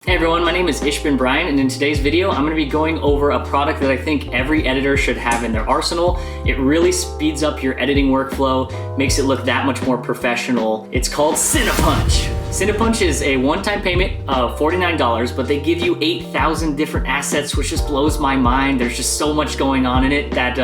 Hey everyone, my name is Ichbinbryan, and in today's video, I'm going to be going over a product that I think every editor should have in their arsenal. It really speeds up your editing workflow, makes it look that much more professional. It's called Cinepunch. Cinepunch is a one-time payment of $49, but they give you 8,000 different assets, which just blows my mind. There's just so much going on in it that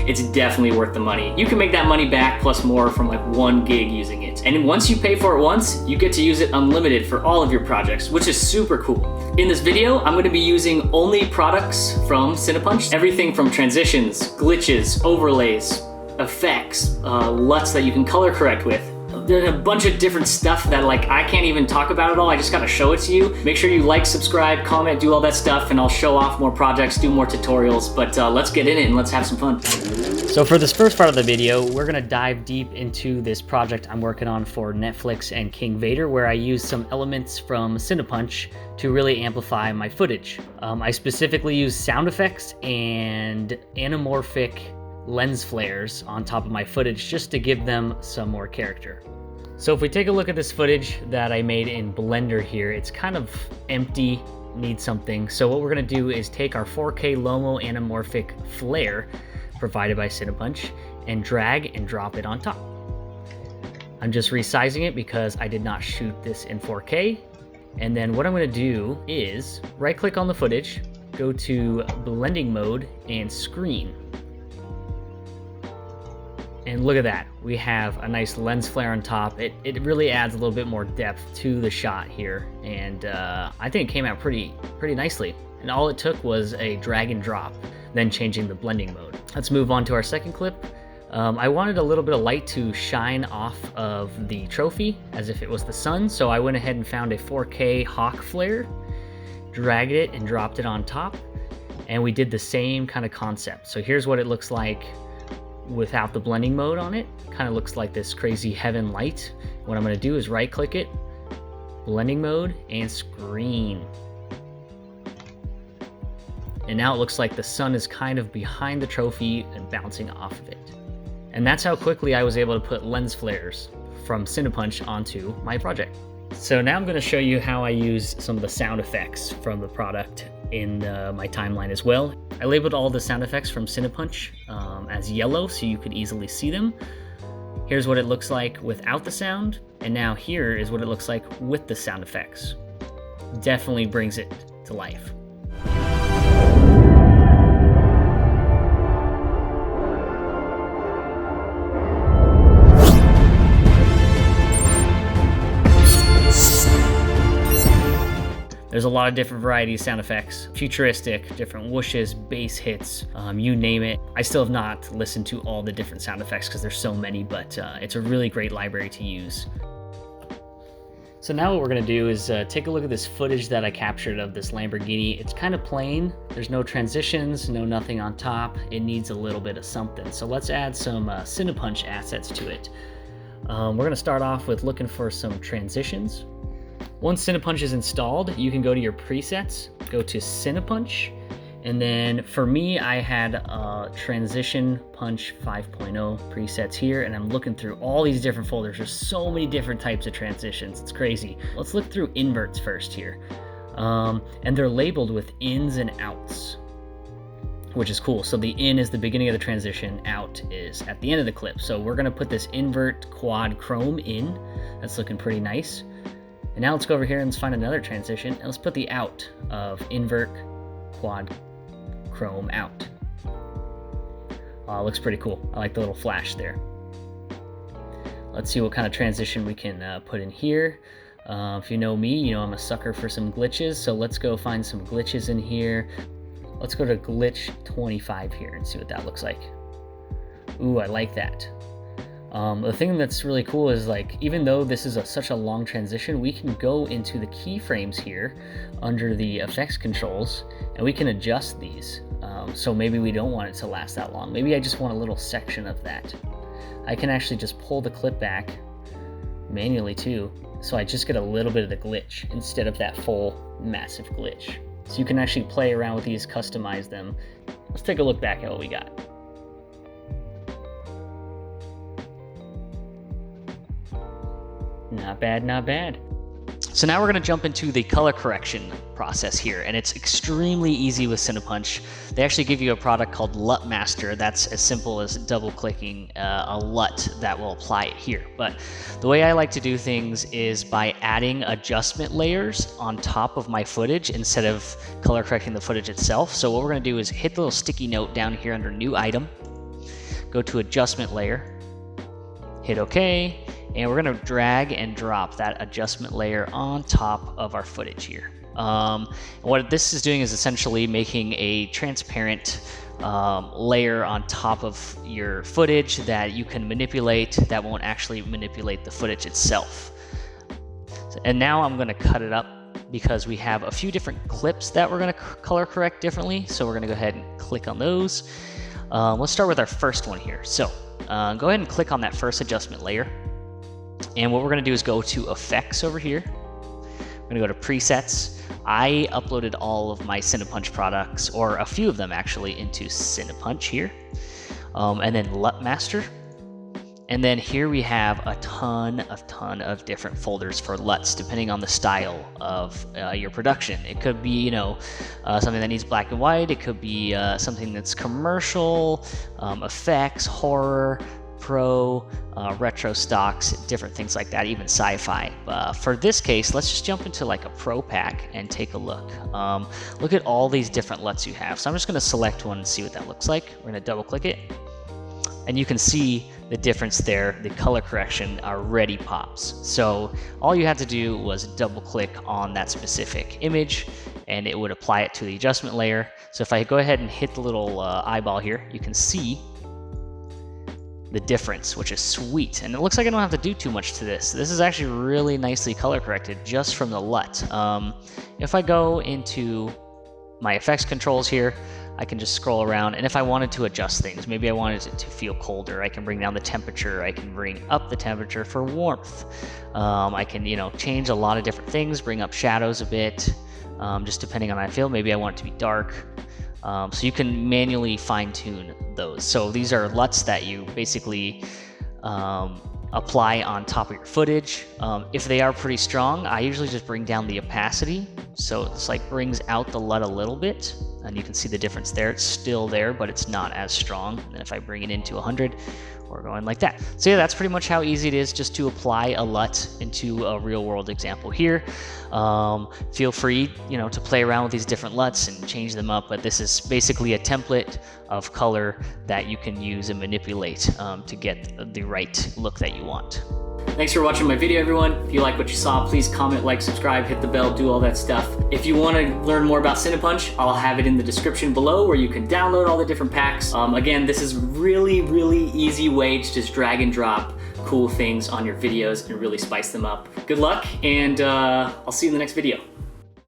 it's definitely worth the money. You can make that money back plus more from like 1 gig using it. And once you pay for it once, you get to use it unlimited for all of your projects, which is super cool. In this video, I'm going to be using only products from Cinepunch. Everything from transitions, glitches, overlays, effects, LUTs that you can color correct with. There's a bunch of different stuff that I can't even talk about it all. I just gotta show it to you. Make sure you like, subscribe, comment, do all that stuff, and I'll show off more projects, do more tutorials, but let's get in it and let's have some fun. So for this first part of the video, we're gonna dive deep into this project I'm working on for Netflix and King Vader, where I use some elements from Cinepunch to really amplify my footage. I specifically use sound effects and anamorphic lens flares on top of my footage just to give them some more character. So if we take a look at this footage that I made in Blender here, it's kind of empty, needs something. So what we're gonna do is take our 4K Lomo anamorphic flare provided by Cinepunch and drag and drop it on top. I'm just resizing it because I did not shoot this in 4K. And then what I'm gonna do is right click on the footage, go to blending mode and screen. And look at that, we have a nice lens flare on top. It really adds a little bit more depth to the shot here. And I think it came out pretty nicely. And all it took was a drag and drop, then changing the blending mode. Let's move on to our second clip. I wanted a little bit of light to shine off of the trophy as if it was the sun. So I went ahead and found a 4K hawk flare, dragged it and dropped it on top. And we did the same kind of concept. So here's what it looks like without the blending mode on it. Kind of looks like this crazy heaven light. What I'm going to do is right click it, blending mode, and screen. And now it looks like the sun is kind of behind the trophy and bouncing off of it. And that's how quickly I was able to put lens flares from Cinepunch onto my project. So now I'm going to show you how I use some of the sound effects from the product in my timeline as well. I labeled all the sound effects from Cinepunch as yellow so you could easily see them. Here's what it looks like without the sound, and now here is what it looks like with the sound effects. Definitely brings it to life. There's a lot of different varieties of sound effects, futuristic, different whooshes, bass hits, you name it. I still have not listened to all the different sound effects because there's so many, but it's a really great library to use. So now what we're gonna do is take a look at this footage that I captured of this Lamborghini. It's kind of plain. There's no transitions, no nothing on top. It needs a little bit of something. So let's add some Cinepunch assets to it. We're gonna start off with looking for some transitions. Once Cinepunch is installed, you can go to your presets, go to Cinepunch, and then for me, I had Transition Punch 5.0 presets here, and I'm looking through all these different folders. There's so many different types of transitions, it's crazy. Let's look through inverts first here. And they're labeled with ins and outs, which is cool. So the in is the beginning of the transition, out is at the end of the clip. So we're gonna put this invert quad chrome in. That's looking pretty nice. And now let's go over here and let's find another transition, and let's put the out of invert quad chrome out. Looks pretty cool. I like the little flash there. Let's see what kind of transition we can put in here. If you know me, you know I'm a sucker for some glitches, so let's go find some glitches in here. Let's go to glitch 25 here and see what that looks like. Ooh, I like that. The thing that's really cool is even though this is such a long transition, we can go into the keyframes here under the effects controls and we can adjust these. So maybe we don't want it to last that long. Maybe I just want a little section of that. I can actually just pull the clip back manually too, so I just get a little bit of the glitch instead of that full massive glitch. So you can actually play around with these, customize them. Let's take a look back at what we got. Not bad, not bad. So now we're gonna jump into the color correction process here, and it's extremely easy with Cinepunch. They actually give you a product called LUT Master that's as simple as double clicking a LUT that will apply it here. But the way I like to do things is by adding adjustment layers on top of my footage instead of color correcting the footage itself. So what we're gonna do is hit the little sticky note down here under New Item, go to Adjustment Layer, hit OK, and we're gonna drag and drop that adjustment layer on top of our footage here. What this is doing is essentially making a transparent layer on top of your footage that you can manipulate, that won't actually manipulate the footage itself. And now I'm gonna cut it up because we have a few different clips that we're gonna color correct differently. So we're gonna go ahead and click on those. Let's start with our first one here. So go ahead and click on that first adjustment layer. And what we're gonna do is go to Effects over here. We're gonna go to Presets. I uploaded all of my Cinepunch products, or a few of them actually, into Cinepunch here. And then LUT Master. And then here we have a ton of different folders for LUTs, depending on the style of your production. It could be, you know, something that needs black and white. It could be something that's commercial, effects, horror, pro, retro stocks, different things like that, even sci-fi. For this case, let's just jump into like a pro pack and take a look. Look at all these different LUTs you have. So I'm just gonna select one and see what that looks like. We're gonna double click it. And you can see the difference there. The color correction already pops. So all you had to do was double click on that specific image and it would apply it to the adjustment layer. So if I go ahead and hit the little eyeball here, you can see the difference, which is sweet. And it looks like I don't have to do too much to this. This is actually really nicely color corrected just from the LUT. If I go into my effects controls here, I can just scroll around, and if I wanted to adjust things, maybe I wanted it to feel colder, I can bring down the temperature, I can bring up the temperature for warmth. I can, you know, change a lot of different things, bring up shadows a bit, just depending on how I feel. Maybe I want it to be dark. So you can manually fine-tune those. So these are LUTs that you basically apply on top of your footage. If they are pretty strong, I usually just bring down the opacity. So it's like brings out the LUT a little bit, and you can see the difference there. It's still there, but it's not as strong. And if I bring it into 100, we're going like that. So yeah, that's pretty much how easy it is just to apply a LUT into a real world example here. Feel free, you know, to play around with these different LUTs and change them up, but this is basically a template of color that you can use and manipulate to get the right look that you want. Thanks for watching my video, everyone. If you like what you saw, please comment, like, subscribe, hit the bell, do all that stuff. If you want to learn more about Cinepunch, I'll have it in the description below where you can download all the different packs. Again, this is really easy way to just drag and drop cool things on your videos and really spice them up. Good luck, and I'll see you in the next video.